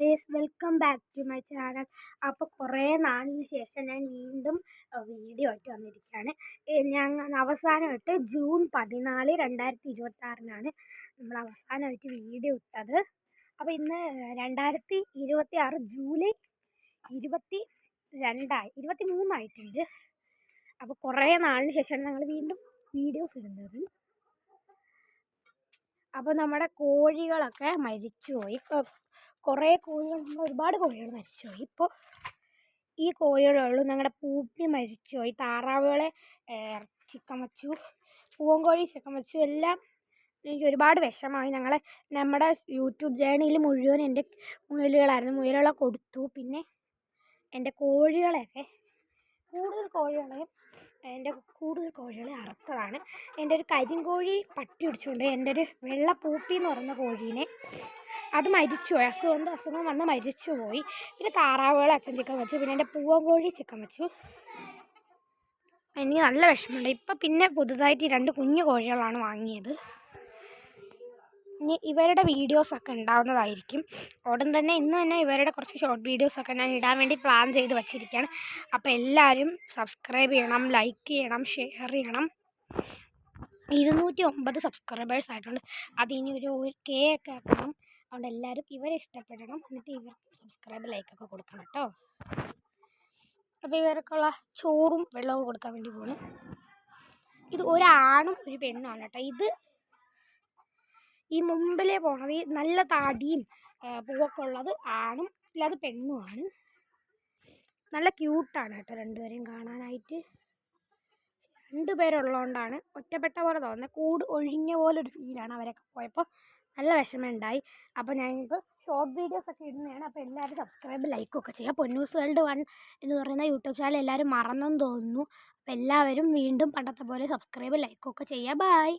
Welcome back to my channel. അപ്പോൾ കുറേ നാളിന് ശേഷം ഞാൻ വീണ്ടും വീഡിയോ ആയിട്ട് വന്നിരിക്കുകയാണ്. ഞങ്ങൾ അവസാനമായിട്ട് ജൂൺ 14, 2026 നമ്മൾ അവസാനമായിട്ട് വീഡിയോ ഇട്ടത്. അപ്പോൾ ഇന്ന് 2026 ജൂലൈ 23 ആയിട്ടുണ്ട്. അപ്പോൾ കുറേ നാളിന് ശേഷമാണ് ഞങ്ങൾ വീണ്ടും വീഡിയോസ് ഇടുന്നത്. അപ്പോൾ നമ്മുടെ കോഴികളൊക്കെ മരിച്ചുപോയി. കുറേ കോഴികൾ, ഒരുപാട് കോഴികൾ മരിച്ചുപോയി. ഇപ്പോൾ ഈ കോഴികളേ ഉള്ളൂ. ഞങ്ങളുടെ പൂപ്പി മരിച്ചുപോയി. താറാവുകളെ ചിക്കൻ വച്ചു, പൂവൻകോഴി ചിക്കൻ വച്ചു. എല്ലാം എനിക്ക് ഒരുപാട് വിഷമമായി. നമ്മുടെ യൂട്യൂബ് ജേർണിയിൽ മുഴുവൻ എൻ്റെ മുയലുകളായിരുന്നു. മുയലുകളെ കൊടുത്തു. പിന്നെ എൻ്റെ കോഴികളെയൊക്കെ കൂടുതൽ കോഴികളെ അറുത്തതാണ്. എൻ്റെ ഒരു കരിങ്കോഴി പട്ടി പിടിച്ചുകൊണ്ട് എൻ്റെ ഒരു വെള്ള പൂപ്പി എന്ന് പറയുന്ന കോഴീനെ അത് മരിച്ചുപോയി. അസുഖം വന്ന് മരിച്ചുപോയി. പിന്നെ താറാവുകളെ അച്ഛൻ ചിക്കൻ വെച്ചു. പിന്നെ എൻ്റെ പൂവൻകോഴി ചിക്കൻ വെച്ചു. എനിക്ക് നല്ല വിഷമമുണ്ട്. ഇപ്പം പിന്നെ പുതുതായിട്ട് 2 കുഞ്ഞു കോഴികളാണ് വാങ്ങിയത്. ഇനി ഇവരുടെ വീഡിയോസൊക്കെ ഉണ്ടാവുന്നതായിരിക്കും ഉടൻ തന്നെ. ഇന്ന് തന്നെ ഇവരുടെ കുറച്ച് ഷോർട്ട് വീഡിയോസൊക്കെ ഞാൻ ഇടാൻ വേണ്ടി പ്ലാൻ ചെയ്ത് വച്ചിരിക്കുകയാണ്. അപ്പോൾ എല്ലാവരും സബ്സ്ക്രൈബ് ചെയ്യണം, ലൈക്ക് ചെയ്യണം, ഷെയർ ചെയ്യണം. 209 സബ്സ്ക്രൈബേഴ്സ് ആയിട്ടുണ്ട്. അതിനി ഒരു K ഒക്കെ ആക്കണം. അതുകൊണ്ട് എല്ലാവരും ഇവരെ ഇഷ്ടപ്പെടണം. എന്നിട്ട് ഇവർക്ക് സബ്സ്ക്രൈബ്, ലൈക്കൊക്കെ കൊടുക്കണം കേട്ടോ. അപ്പോൾ ഇവർക്കുള്ള ചോറും വെള്ളവും കൊടുക്കാൻ വേണ്ടി പോണ്. ഇത് ഒരാണും ഒരു പെണ്ണുമാണ് കേട്ടോ. ഇത് ഈ മുമ്പിലേ പോണത് ഈ നല്ല താടിയും പൂവൊക്കെ ഉള്ളത് ആണും, ഇല്ലാതെ പെണ്ണുമാണ്. നല്ല ക്യൂട്ടാണ് കേട്ടോ രണ്ടുപേരെയും കാണാനായിട്ട്. 2 പേരുള്ളതുകൊണ്ടാണ് ഒറ്റപ്പെട്ട പോലെ തോന്നുന്നത്. കൂട് ഒഴിഞ്ഞ പോലെ ഒരു ഫീലാണ്. അവരൊക്കെ പോയപ്പോൾ നല്ല വിഷമമുണ്ടായി. അപ്പോൾ ഞാനിപ്പോൾ ഷോർട്ട് വീഡിയോസൊക്കെ ഇടുന്നതാണ്. അപ്പോൾ എല്ലാവരും സബ്സ്ക്രൈബ്, ലൈക്കൊക്കെ ചെയ്യുക. പൊന്നൂസ് വേൾഡ് 1 എന്ന് പറയുന്ന യൂട്യൂബ് ചാനൽ എല്ലാവരും മറന്നെന്ന് തോന്നുന്നു. അപ്പോൾ എല്ലാവരും വീണ്ടും പണ്ടത്തെ പോലെ സബ്സ്ക്രൈബ്, ലൈക്കൊക്കെ ചെയ്യുക. ബൈ.